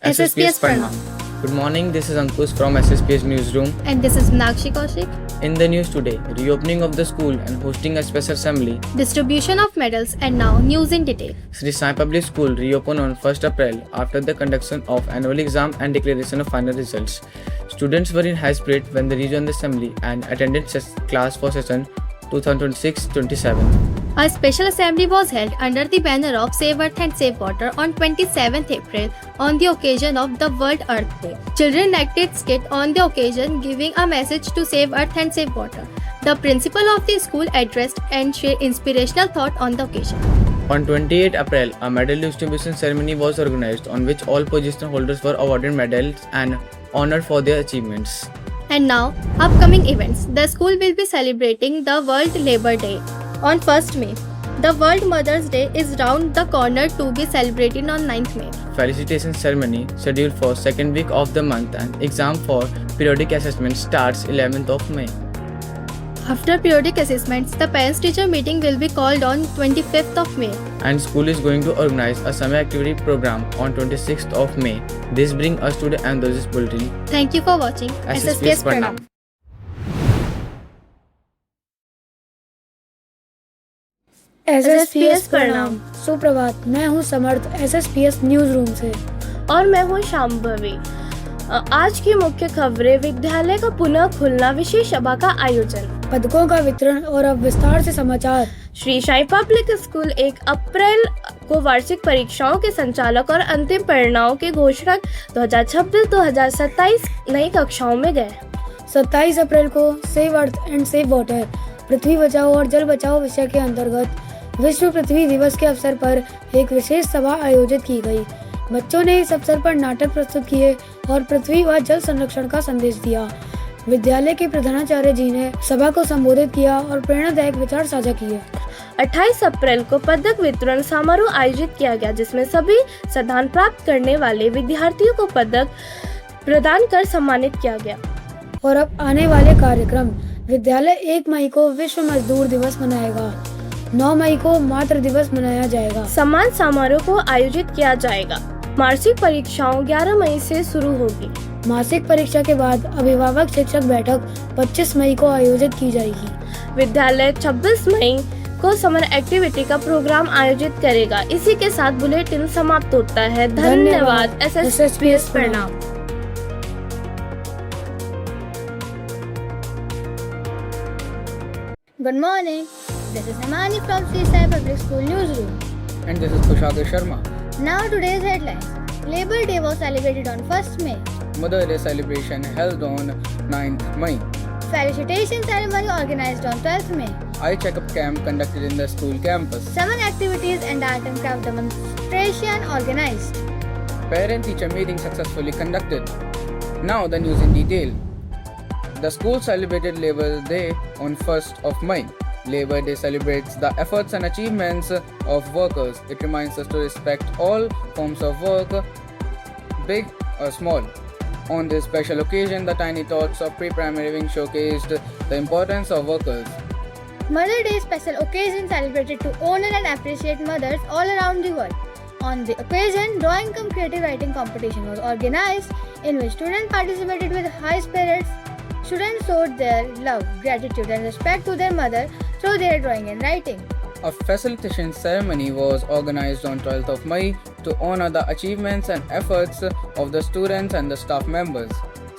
SSPS Pranam. Good morning, this is Ankush from SSPS Newsroom. And this is Meenakshi Kaushik. In the news today, reopening of the school and hosting a special assembly. Distribution of medals and now news in detail. Sri Sai Public School reopened on 1st April after the conduction of annual exam and declaration of final results. Students were in high spirit when they rejoined the assembly and attended class for session 2026-27. A special assembly was held under the banner of Save Earth and Save Water on 27th April on the occasion of the World Earth Day. Children acted skit on the occasion giving a message to save earth and save water. The principal of the school addressed and shared inspirational thought on the occasion. On 28 April, a medal distribution ceremony was organized on which all position holders were awarded medals and honored for their achievements. And now, upcoming events. The school will be celebrating the World Labour Day on 1st May. The World Mother's Day is round the corner to be celebrated on 9th May. Felicitation ceremony scheduled for second week of the month and exam for periodic assessment starts 11th of May. After periodic assessments, the parents-teacher meeting will be called on 25th of May. And school is going to organize a summer activity program on 26th of May. This brings us to the end of this bulletin. Thank you for watching SSPS Pranam. SSPS प्रणाम। सुप्रभात, मैं हूं समर्थ SSPS news room से। और मैं हूं शांभवी। आज की मुख्य खबरें। विद्यालय का पुनः खुलना, विशेष सभा का आयोजन, पदकों का वितरण और अब विस्तार से समाचार। श्री साई पब्लिक स्कूल 1 अप्रैल को वार्षिक परीक्षाओं के संचालक और अंतिम परिणामों की घोषणा 2026-2027 नई कक्षाओं में गए। 27 अप्रैल को save earth and save water पृथ्वी बचाओ और जल बचाओ विषय के अंतर्गत विश्व पृथ्वी दिवस के अवसर पर एक विशेष सभा आयोजित की गई। बच्चों ने इस अवसर पर नाटक प्रस्तुत किए और पृथ्वी व जल संरक्षण का संदेश दिया। विद्यालय के प्रधानाचार्य जी ने सभा को संबोधित किया और प्रेरणादायक विचार साझा किए। 28 अप्रैल को पदक वितरण समारोह आयोजित किया गया, जिसमें सभी स्थान प्राप्त करने वाले विद्यार्थियों को पदक प्रदान कर सम्मानित किया गया। और अब आने वाले कार्यक्रम। विद्यालय 1 मई को विश्व मजदूर दिवस मनाएगा। 9 मई को मातृ दिवस मनाया जाएगा। सम्मान समारोह को आयोजित किया जाएगा। मासिक परीक्षाओं 11 मई से शुरू होगी। मासिक परीक्षा के बाद अभिभावक शिक्षक बैठक 25 मई को आयोजित की जाएगी। विद्यालय 26 मई को समर एक्टिविटी का प्रोग्राम आयोजित करेगा। इसी के साथ बुलेटिन समाप्त होता है। धन्यवाद। SSPS प्रणाम। Good morning. This is Himani from Sri Sai Public School Newsroom. And this is Kushagra Sharma. Now today's headlines. Labor Day was celebrated on 1st May. Mother Day celebration held on 9th May. Felicitation ceremony organized on 12th May. Eye checkup camp conducted in the school campus. Summer activities and art and craft demonstration organized. Parent-teacher meeting successfully conducted. Now the news in detail. The school celebrated Labor Day on 1st of May. Labor Day celebrates the efforts and achievements of workers. It reminds us to respect all forms of work, big or small. On this special occasion, the tiny tots of pre-primary wing showcased the importance of workers. Mother Day special occasion celebrated to honor and appreciate mothers all around the world. On the occasion, drawing cum creative writing competition was organized, in which students participated with high spirits. Students showed their love, gratitude and respect to their mother through their drawing and writing. A facilitation ceremony was organized on 12th of May to honor the achievements and efforts of the students and the staff members.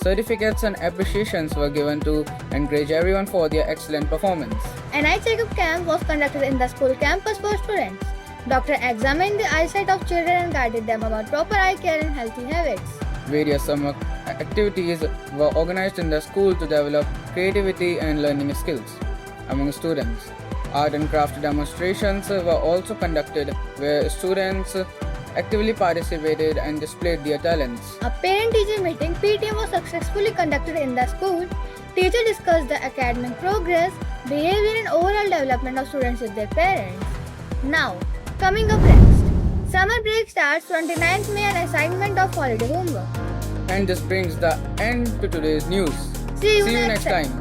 Certificates and appreciations were given to encourage everyone for their excellent performance. An eye checkup camp was conducted in the school campus for students. Doctor examined the eyesight of children and guided them about proper eye care and healthy habits. Various summer activities were organized in the school to develop creativity and learning skills among students. Art and craft demonstrations were also conducted where students actively participated and displayed their talents. A parent-teacher meeting (PTM) was successfully conducted in the school. Teachers discussed the academic progress, behavior and overall development of students with their parents. Now, coming up next. Summer break starts 29th May and assignment of holiday homework. And this brings the end to today's news. See you next time.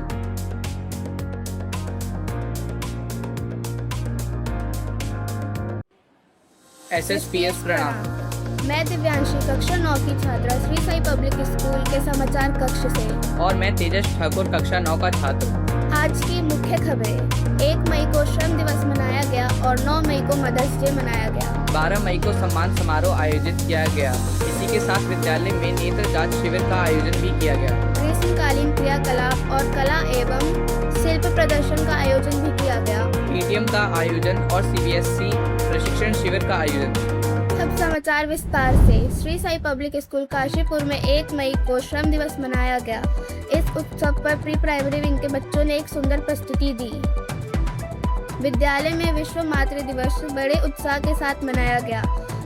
SSPS Pranam. मैं दिव्यांशी कक्षा 9 की छात्रा Shri Sai public school के समाचार कक्ष से। और मैं तेजस ठाकुर कक्षा 9 का छात्र। आज की मुख्य खबरें। 1 मई को श्रम दिवस मनाया गया और 9 मई को मदर्स डे मनाया गया। 12 मई को सम्मान समारोह आयोजित किया गया। इसी के साथ विद्यालय में नेत्र जांच शिविर का आयोजन भी किया गया। ग्रीष्मकालीन क्रियाकलाप और कला एवं शिल्प प्रदर्शन का आयोजन भी किया गया। पीटीएम का आयोजन और सीबीएसई प्रशिक्षण शिविर का आयोजन। अब समाचार विस्तार से। श्री साई पब्लिक स्कूल काशीपुर में 1 मई को श्रम दिवस मनाया गया। इस उत्सव पर प्री प्राइमरी विंग के बच्चों ने एक सुंदर प्रस्तुति दी। विद्यालय में विश्व मातृ दिवस बड़े उत्साह के साथ मनाया गया।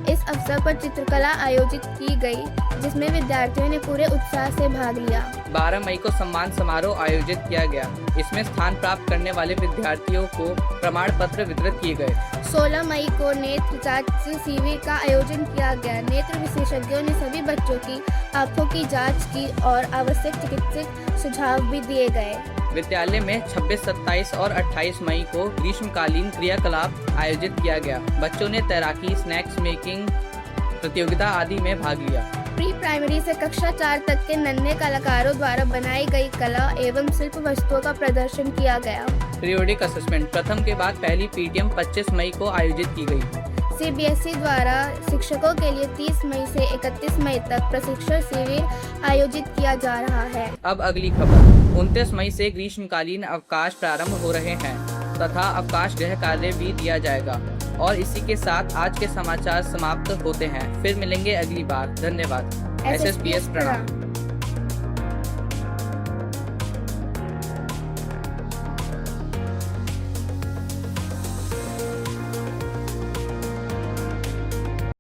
इस अवसर पर चित्रकला आयोजित की गई, जिसमें विद्यार्थियों ने पूरे उत्साह से भाग लिया। 12 मई को सम्मान समारोह आयोजित किया गया। इसमें स्थान प्राप्त करने वाले विद्यार्थियों को प्रमाण पत्र वितरित किए गए। 16 मई को नेत्र जांच शिविर का आयोजन किया गया। नेत्र विशेषज्ञों ने सभी बच्चों की आंखों की जांच की और आवश्यक चिकित्सक सुझाव भी दिए गए। विद्यालय में 26, 27 और 28 मई को ग्रीष्मकालीन क्रियाकलाप आयोजित किया गया। बच्चों ने तैराकी, स्नैक्स मेकिंग प्रतियोगिता आदि में भाग लिया। प्री प्राइमरी से कक्षा 4 तक के नन्हे कलाकारों द्वारा बनाई गई कला एवं शिल्प वस्तुओं का प्रदर्शन किया गया। पीरियोडिक असेसमेंट प्रथम के बाद पहली पीटीएम 25 मई को आयोजित की गई। सीबीएसई द्वारा शिक्षकों के लिए 30 मई से 31 मई तक प्रशिक्षण शिविर आयोजित किया जा रहा है। अब अगली खबर। 29 मई से ग्रीष्मकालीन अवकाश प्रारंभ हो रहे हैं तथा अवकाश गृह कार्य भी दिया जाएगा। और इसी के साथ आज के समाचार समाप्त होते हैं। फिर मिलेंगे अगली बार। धन्यवाद। SSPS प्रणाम।